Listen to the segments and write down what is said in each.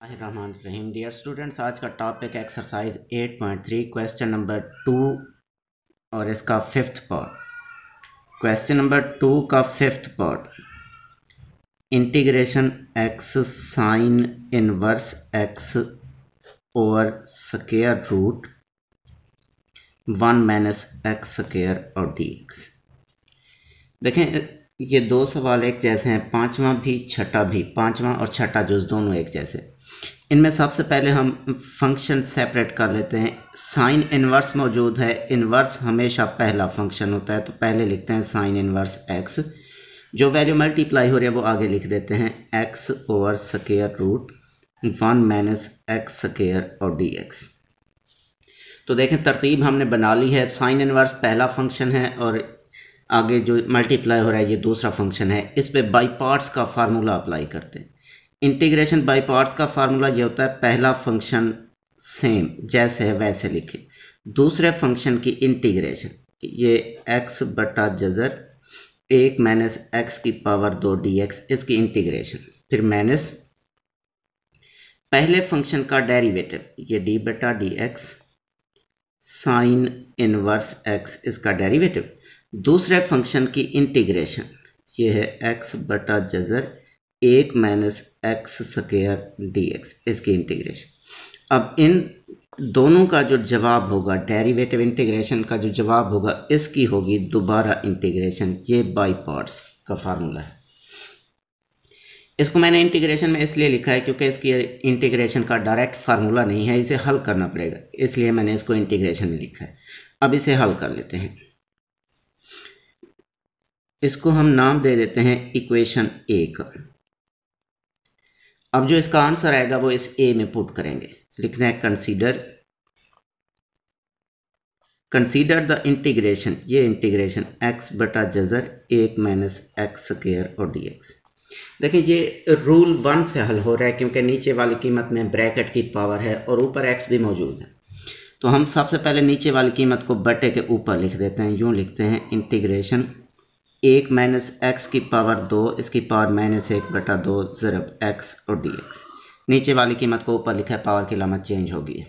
रहीम dear students, आज का topic exercise 8.3 question number 2 और इसका फिफ्थ पार्ट। क्वेश्चन नंबर 2 का fifth part, integration x sine inverse x over square root 1 minus x square और d x. देखें, ये दो सवाल एक जैसे हैं, पांचवा भी छठा भी, पांचवा और छठा जुज दोनों एक जैसे। इनमें सबसे पहले हम फंक्शन सेपरेट कर लेते हैं। साइन इनवर्स मौजूद है, इनवर्स हमेशा पहला फंक्शन होता है, तो पहले लिखते हैं साइन इनवर्स एक्स। जो वैल्यू मल्टीप्लाई हो रही है वो आगे लिख देते हैं, x over square root 1 minus x square और डी एक्स। तो देखें, तरतीब हमने बना ली है। साइन इनवर्स पहला फंक्शन है और आगे जो मल्टीप्लाई हो रहा है ये दूसरा फंक्शन है। इस पे बाई पार्ट्स का फार्मूला अप्लाई करते हैं। इंटीग्रेशन बाई पार्ट्स का फार्मूला ये होता है, पहला फंक्शन सेम जैसे है वैसे लिखे, दूसरे फंक्शन की इंटीग्रेशन, ये x बटा जजर 1 माइनस एक्स की पावर 2 dx, इसकी इंटीग्रेशन, फिर माइनस पहले फंक्शन का डेरिवेटिव, ये d बटा D x sine inverse x, इसका डेरिवेटिव, दूसरे फंक्शन की इंटीग्रेशन, ये है x बटा Jhajjar 1 minus x square D x, इसकी इंटीग्रेशन। अब इन दोनों का जो जवाब होगा, डेरिवेटिव इंटीग्रेशन का जो जवाब होगा, इसकी होगी दोबारा इंटीग्रेशन। ये बाई पार्ट्स का फार्मूला है। इसको मैंने इंटीग्रेशन में इसलिए लिखा है क्योंकि इसकी इंटीग्रेशन का डायरेक्ट फार्मूला नहीं है, इसे हल करना पड़ेगा, इसलिए मैंने इसको इंटीग्रेशन में लिखा है। अब इसे हल कर लेते हैं। इसको हम नाम दे देते हैं इक्वेशन ए का। अब जो इसका आंसर आएगा वो इस ए में पुट करेंगे। लिखना है कंसीडर द इंटीग्रेशन, ये इंटीग्रेशन x बटा जजर 1 माइनस एक्स स्क्वायर और डी एक्स। देखिए, ये रूल 1 से हल हो रहा है क्योंकि नीचे वाली कीमत में ब्रैकेट की पावर है और ऊपर x भी मौजूद है। तो हम सबसे पहले नीचे वाली कीमत को बटे के ऊपर लिख देते हैं। यूँ लिखते हैं इंटीग्रेशन 1 माइनस एक्स की पावर 2, इसकी पावर माइनस 1 बटा 2 ज़रब एक्स और डी एक्स। नीचे वाली कीमत को ऊपर लिखा है, पावर की लामत चेंज होगी।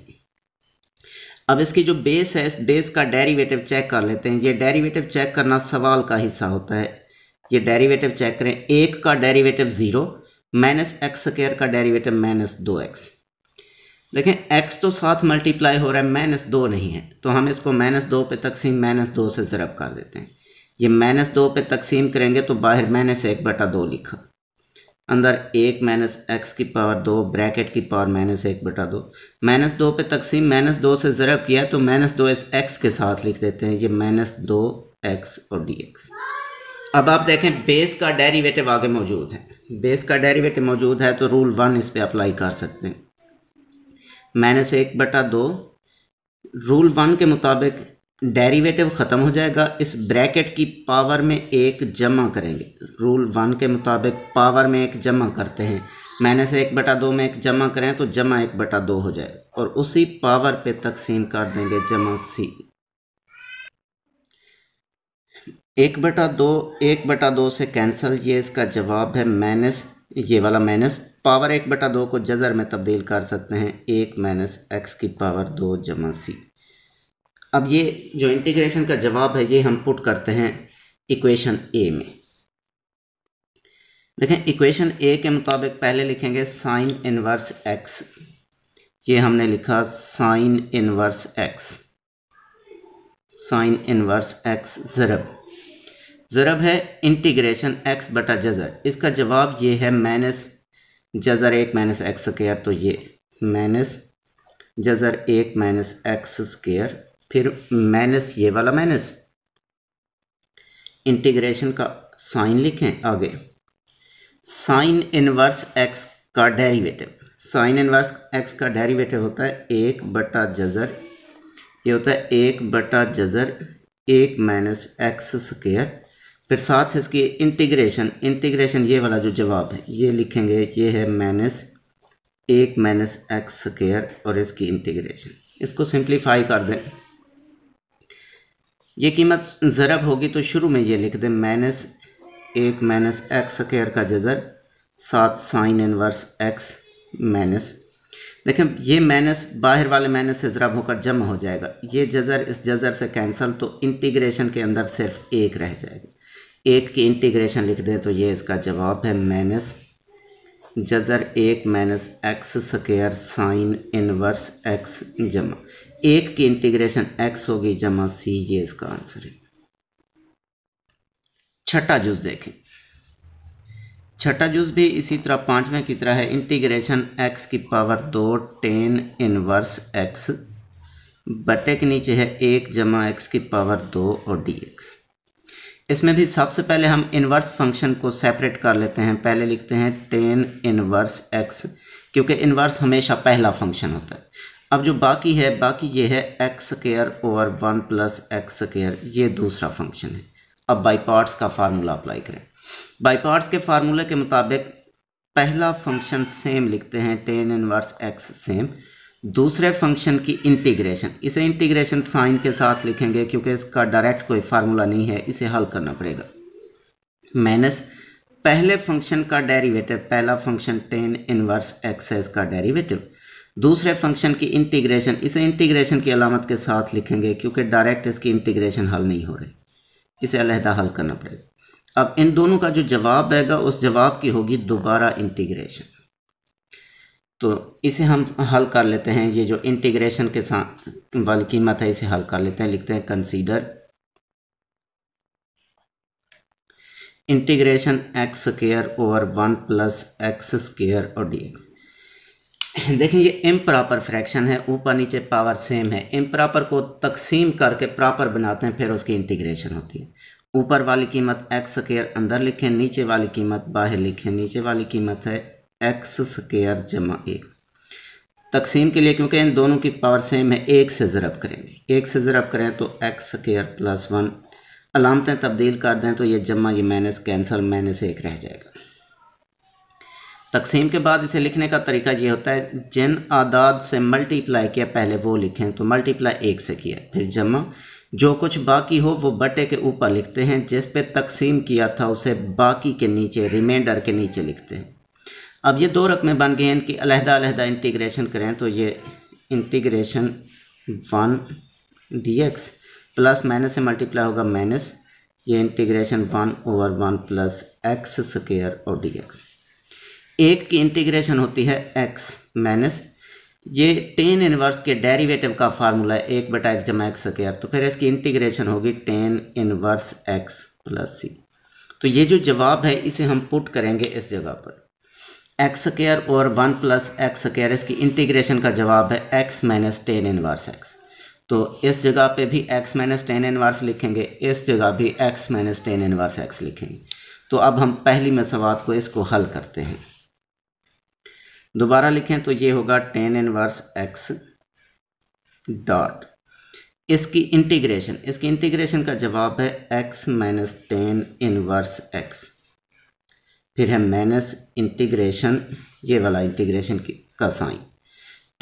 अब इसकी जो बेस है, इस बेस का डेरिवेटिव चेक कर लेते हैं। ये डेरिवेटिव चेक करना सवाल का हिस्सा होता है। ये डेरिवेटिव चेक करें, 1 का डेरिवेटिव 0, माइनस एक्स स्क्वायर का डेरिवेटिव माइनस 2x। देखें, x तो साथ मल्टीप्लाई हो रहा है, माइनस 2 नहीं है, तो हम इसको माइनस 2 पे तकसीम माइनस 2 से ज़रब कर देते हैं। ये माइनस 2 पे तकसीम करेंगे तो बाहर माइनस 1 बटा 2 लिखा, अंदर 1 माइनस एक्स की पावर 2, ब्रैकेट की पावर माइनस 1 बटा 2। माइनस 2 पे तकसीम माइनस 2 से ज़रब किया तो माइनस 2 इस एक्स के साथ लिख देते हैं, ये माइनस 2x और डी एक्स। अब आप देखें, बेस का डेरिवेटिव आगे मौजूद है, बेस का डेरिवेटिव मौजूद है तो रूल 1 इस पर अप्लाई कर सकते हैं। माइनस 1 बटा 2, रूल 1 के मुताबिक डेरिवेटिव ख़त्म हो जाएगा, इस ब्रैकेट की पावर में 1 जमा करेंगे। रूल 1 के मुताबिक पावर में 1 जमा करते हैं, माइनस 1 बटा 2 में 1 जमा करें तो जमा 1 बटा 2 हो जाएगा और उसी पावर पे तकसीम कर देंगे, जमा सी। 1 बटा 2 1 बटा 2 से कैंसिल, ये इसका जवाब है माइनस, ये वाला माइनस, पावर 1 बटा 2 को जज़र में तब्दील कर सकते हैं, 1 माइनस एक्स की पावर 2 जमा सी। अब ये जो इंटीग्रेशन का जवाब है ये हम पुट करते हैं इक्वेशन ए में। देखें, इक्वेशन ए के मुताबिक पहले लिखेंगे साइन इनवर्स एक्स, ये हमने लिखा sine inverse x, sine inverse x ज़रब है इंटीग्रेशन एक्स बटा जज़र, इसका जवाब ये है माइनस जज़र 1 माइनस एक्स स्क्वायर, तो ये माइनस जज़र 1 माइनस एक्स स्क्वायर, फिर माइनस ये वाला माइनस, इंटीग्रेशन का साइन लिखें आगे, साइन इनवर्स एक्स का डेरिवेटिव, साइन इनवर्स एक्स का डेरिवेटिव होता है 1 बटा जज़र, ये होता है 1 बटा जज़र 1 माइनस एक्स स्क्वायर, फिर साथ इसकी इंटीग्रेशन ये वाला जो जवाब है ये लिखेंगे, ये है माइनस 1 माइनस एक्स स्क्वायर और इसकी इंटीग्रेशन। इसको सिंप्लीफाई कर दें, ये कीमत ज़रब होगी तो शुरू में ये लिख दें माइनस 1 माइनस एक्स स्क्वायर का जज़र साथ साइन इनवर्स एक्स माइनस देखें ये माइनस बाहर वाले माइनस से ज़रब होकर जमा हो जाएगा, ये जज़र इस जज़र से कैंसिल, तो इंटीग्रेशन के अंदर सिर्फ एक रह जाएगा। एक की इंटीग्रेशन लिख दें तो ये इसका जवाब है माइनस जज़र एक minus x square sine inverse x जमा एक की इंटीग्रेशन एक्स होगी जमा सी, ये इसका आंसर है। छठा जुज़ देखें, छठा जुज़ भी इसी तरह पांचवें की तरह है, इंटीग्रेशन एक्स की पावर 2 टेन इनवर्स एक्स बटे के नीचे है 1 जमा एक्स की पावर 2 और डी एक्स। इसमें भी सबसे पहले हम इन्वर्स फंक्शन को सेपरेट कर लेते हैं, पहले लिखते हैं टेन इन्वर्स एक्स, क्योंकि इन्वर्स हमेशा पहला फंक्शन होता है। अब जो बाकी है, बाकी ये है x square over 1 plus x square, ये दूसरा फंक्शन है। अब बाई पार्ट्स का फार्मूला अप्लाई करें। बाई पार्ट्स के फार्मूले के मुताबिक पहला फंक्शन सेम लिखते हैं टेन इनवर्स एक्स सेम, दूसरे फंक्शन की इंटीग्रेशन, इसे इंटीग्रेशन साइन के साथ लिखेंगे क्योंकि इसका डायरेक्ट कोई फार्मूला नहीं है, इसे हल करना पड़ेगा। माइनस पहले फंक्शन का डेरिवेटिव, पहला फंक्शन टेन इनवर्स एक्स है, इसका डेरिवेटिव, दूसरे फंक्शन की इंटीग्रेशन, इसे इंटीग्रेशन की अलामत के साथ लिखेंगे क्योंकि डायरेक्ट इसकी इंटीग्रेशन हल नहीं हो रही, इसे अलहदा हल करना पड़ेगा। अब इन दोनों का जो जवाब आएगा उस जवाब की होगी दोबारा इंटीग्रेशन, तो इसे हम हल कर लेते हैं। ये जो इंटीग्रेशन के साथ वाली कीमत है इसे हल कर लेते हैं, लिखते हैं consider integration x square over 1 plus x square और डी एक्स। देखें ये इम्प्रॉपर फ्रैक्शन है, ऊपर नीचे पावर सेम है, इम्प्रॉपर को तकसीम करके प्रॉपर बनाते हैं, फिर उसकी इंटीग्रेशन होती है। ऊपर वाली कीमत एक्स स्क्वायर अंदर लिखें, नीचे वाली कीमत बाहर लिखें, नीचे वाली कीमत है एक्स स्क्वायर जमा 1। तकसीम के लिए क्योंकि इन दोनों की पावर सेम है, एक से ज़रब करेंगे, एक से ज़रब करें तो एक्स स्क्वायर प्लस 1, अलामतें तब्दील कर दें तो ये जमा ये माइनस कैंसल, माइनस 1 रह जाएगा। तकसीम के बाद इसे लिखने का तरीका ये होता है, जिन आदाद से मल्टीप्लाई किया पहले वो लिखें, तो मल्टीप्लाई 1 से किया, फिर जमा, जो कुछ बाकी हो वो बटे के ऊपर लिखते हैं, जिस पे तकसीम किया था उसे बाकी के नीचे, रिमाइंडर के नीचे लिखते हैं। अब ये दो रकमें बन गई हैं, इनकी अलहदा अलहदा इंटीग्रेशन करें तो ये इंटीग्रेशन 1 dx प्लस माइनस से मल्टीप्लाई होगा माइनस, ये integration 1 over 1 plus x square और dx। एक की इंटीग्रेशन होती है x माइनस, ये टेन इनवर्स के डेरिवेटिव का फार्मूला है 1 बटा एक्स जमा एक्स स्क्वायर, तो फिर इसकी इंटीग्रेशन होगी टेन इनवर्स x प्लस सी। तो ये जो जवाब है इसे हम पुट करेंगे इस जगह पर, एक्स स्क्वायर और 1 प्लस एक्स स्क्वायर, इसकी इंटीग्रेशन का जवाब है x minus tan inverse x, तो इस जगह पे भी एक्स माइनस टेन इनवर्स लिखेंगे, इस जगह भी x minus tan inverse x लिखेंगे। तो अब हम पहली मसवात को इसको हल करते हैं, दोबारा लिखें तो ये होगा टेन इनवर्स एक्स डॉट, इसकी इंटीग्रेशन, इसकी इंटीग्रेशन का जवाब है x minus tan inverse x, फिर है माइनस इंटीग्रेशन, ये वाला इंटीग्रेशन का साइन,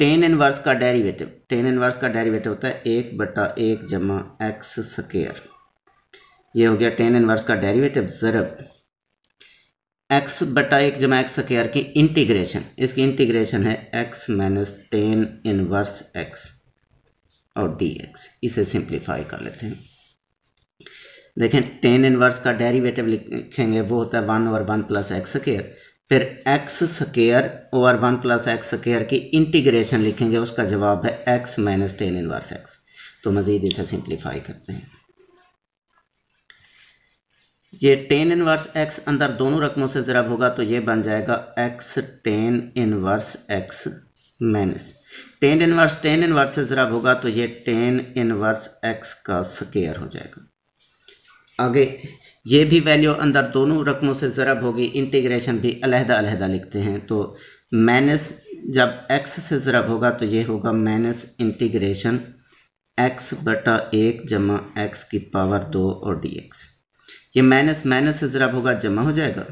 टेन इनवर्स का डेरिवेटिव, टेन इनवर्स का डेरिवेटिव होता है 1 बटा 1 जमा एक्स स्क्वायर, ये हो गया टेन इनवर्स का डेरिवेटिव, ज़रब एक्स बटा 1 जमा एक्स स्क्वायर की इंटीग्रेशन, इसकी इंटीग्रेशन है x minus tan inverse x और डी एक्स। इसे सिंप्लीफाई कर लेते हैं। देखें टेन इनवर्स का डेरिवेटिव लिखेंगे वो होता है 1 ओवर 1 प्लस एक्स स्क्वायर, फिर x square over 1 plus x square की इंटीग्रेशन लिखेंगे, उसका जवाब है x minus tan inverse x. तो मज़ीद इसे सिंप्लीफाई करते हैं, ये टेन इनवर्स एक्स अंदर दोनों रकमों से ज़रब होगा तो ये बन जाएगा x tan inverse x minus tan inverse से ज़रब होगा तो ये टेन इनवर्स एक्स का स्क्वायर हो जाएगा। आगे ये भी वैल्यू अंदर दोनों रकमों से ज़रब होगी, इंटीग्रेशन भी अलहदा अलहदा लिखते हैं, तो माइनस जब x से ज़रब होगा तो ये होगा माइनस इंटीग्रेशन x बटा 1 जमा एक्स की पावर 2 और dx। ये माइनस माइनस से ज़रब होगा जमा हो जाएगा,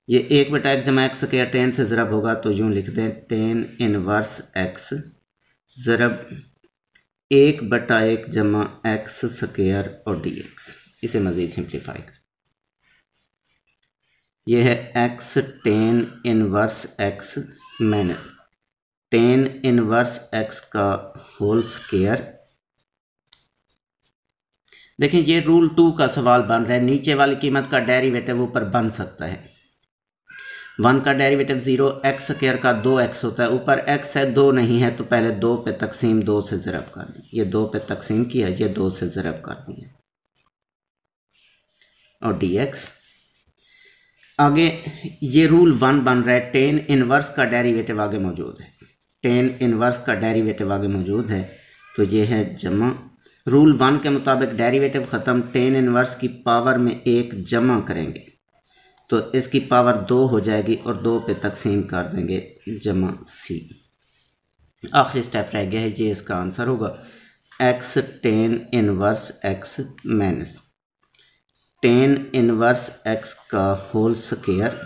ये 1 बटा 1 जमा एक्स स्क्वायर टेन से ज़रब होगा तो यूँ लिख दें टेन इनवर्स x ज़रब 1 बटा 1 जमा एक्स स्क्वायर और dx। इसे मज़ीद सिंप्लीफाई कर, यह है x tan inverse x minus tan inverse x का होल स्क्वायर। देखिए ये रूल 2 का सवाल बन रहा है, नीचे वाली कीमत का डेरिवेटिव ऊपर बन सकता है। 1 का डेरिवेटिव 0, एक्स स्क्वायर का 2x होता है, ऊपर x है 2 नहीं है तो पहले 2 पे तकसीम 2 से ज़रब कर दी, ये 2 पे तकसीम किया, ये 2 से ज़रब कर दिया और dx। आगे ये रूल 1 बन रहा है, टेन इनवर्स का डेरिवेटिव आगे मौजूद है, टेन इनवर्स का डेरिवेटिव आगे मौजूद है तो ये है जमा। रूल 1 के मुताबिक डेरिवेटिव ख़त्म, टेन इनवर्स की पावर में 1 जमा करेंगे तो इसकी पावर 2 हो जाएगी और 2 पे तकसीम कर देंगे जमा c। आखिरी स्टेप रह गया है, ये इसका आंसर होगा x tan inverse x minus tan inverse x का होल स्क्वायर।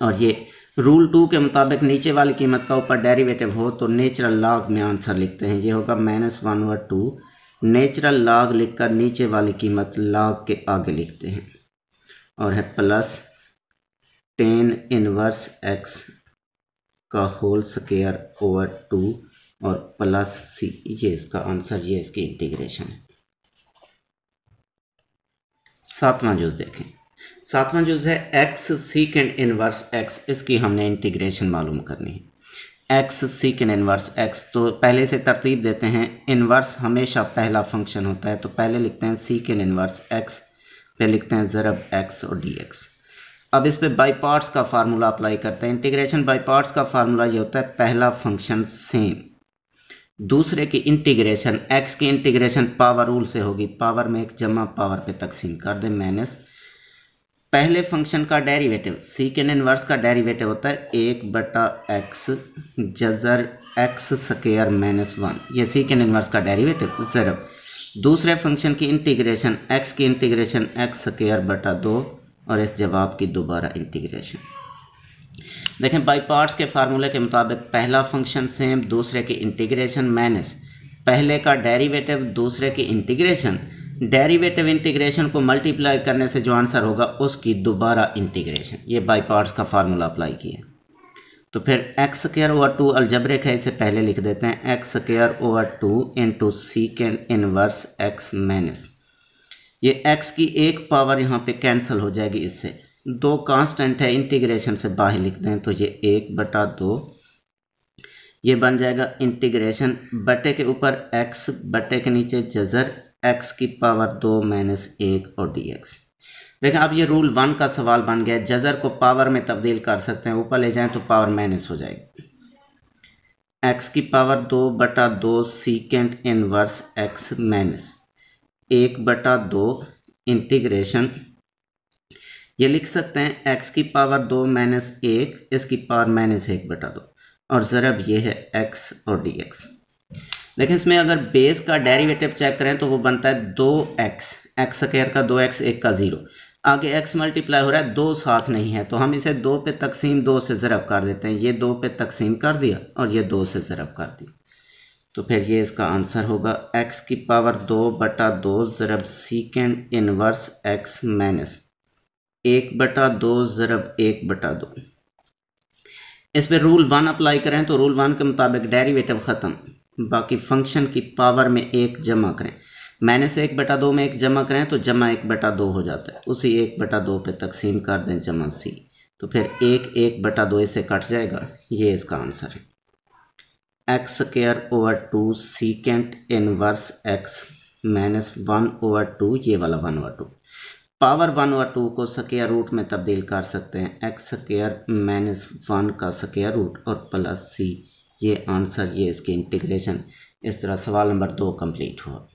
और ये रूल 2 के मुताबिक नीचे वाली कीमत का ऊपर डेरिवेटिव हो तो नेचुरल लॉग में आंसर लिखते हैं, ये होगा -1/2। नेचुरल लॉग लिखकर नीचे वाली कीमत लॉग के आगे लिखते हैं और है प्लस टेन इनवर्स x का होल स्क्वायर ओवर 2 और प्लस c, ये इसका आंसर, ये इसकी इंटीग्रेशन है। सातवां जुज़ देखें, सातवां जुज़ है x सीकेंड इनवर्स x, इसकी हमने इंटीग्रेशन मालूम करनी है। x सीकेंड इनवर्स x, तो पहले से तरतीब देते हैं, इनवर्स हमेशा पहला फंक्शन होता है तो पहले लिखते हैं सीकेंड इनवर्स x, फिर लिखते हैं ज़रब x और dx। अब इस पे बाई पार्ट्स का फार्मूला अप्लाई करते हैं। इंटीग्रेशन बाई पार्ट्स का फार्मूला ये होता है, पहला फंक्शन सेम, दूसरे की इंटीग्रेशन, x की इंटीग्रेशन पावर रूल से होगी, पावर में 1 जमा पावर पे तकसीम कर दें माइनस पहले फंक्शन का डेरिवेटिव, सीकेंड इनवर्स का डेरिवेटिव होता है 1/x जज़र x स्क्वायर -1, ये सीकेंड इनवर्स का डेरिवेटिव ज़रब दूसरे फंक्शन की इंटीग्रेशन, x की इंटीग्रेशन x स्क्वायर बटा 2 और इस जवाब की दोबारा इंटीग्रेशन। देखें बाई पार्ट्स के फार्मूले के मुताबिक पहला फंक्शन सेम, दूसरे की इंटीग्रेशन माइनस पहले का डेरिवेटिव दूसरे की इंटीग्रेशन, डेरिवेटिव इंटीग्रेशन को मल्टीप्लाई करने से जो आंसर होगा उसकी दोबारा इंटीग्रेशन, ये बाई पार्ट्स का फार्मूला अप्लाई किया। तो फिर x स्क्वायर ओवर 2 अलजब्रिक है, इसे पहले लिख देते हैं x square over 2 into सीकेंड inverse x minus, ये x की एक पावर यहाँ पे कैंसिल हो जाएगी, इससे 2 कांस्टेंट है, इंटीग्रेशन से बाहर लिख दें तो ये 1/2, ये बन जाएगा इंटीग्रेशन बटे के ऊपर x बटे के नीचे जज़र x की पावर 2 माइनस 1 और dx। देखें अब ये रूल 1 का सवाल बन गया, जज़र को पावर में तब्दील कर सकते हैं, ऊपर ले जाएं तो पावर माइनस हो जाएगी, x की power 2/2 सीकेंड inverse x minus 1/2 integration, ये लिख सकते हैं x की पावर 2 माइनस 1, इसकी पावर -1/2 और ज़रब ये है x और dx। लेकिन इसमें अगर बेस का डेरिवेटिव चेक करें तो वो बनता है 2x, x स्क्वायर का 2x 1 का 0, आगे x मल्टीप्लाई हो रहा है, 2 साथ नहीं है तो हम इसे 2 पे तकसीम 2 से ज़रब कर देते हैं, ये 2 पे तकसीम कर दिया और ये 2 से ज़रब कर दिया, तो फिर ये इसका आंसर होगा x की पावर 2/2 ज़रब सीकेंड इनवर्स x माइनस 1/2 ज़रब 1/2। इस पर रूल 1 अप्लाई करें तो रूल 1 के मुताबिक डेरिवेटिव ख़त्म, बाकी फंक्शन की पावर में 1 जमा करें, -1/2 में 1 जमा करें तो जमा 1/2 हो जाता है, उसी 1/2 पे तकसीम कर दें जमा c, तो फिर 1/2 इससे कट जाएगा, ये इसका आंसर है। x square over 2 सीकेंड inverse x minus 1/2, ये वाला 1/2, पावर 1/2 को स्क्वायर रूट में तब्दील कर सकते हैं, x स्क्वायर -1 का स्क्वायर रूट और प्लस c, ये आंसर, ये इसकी इंटीग्रेशन। इस तरह सवाल नंबर 2 कंप्लीट हुआ।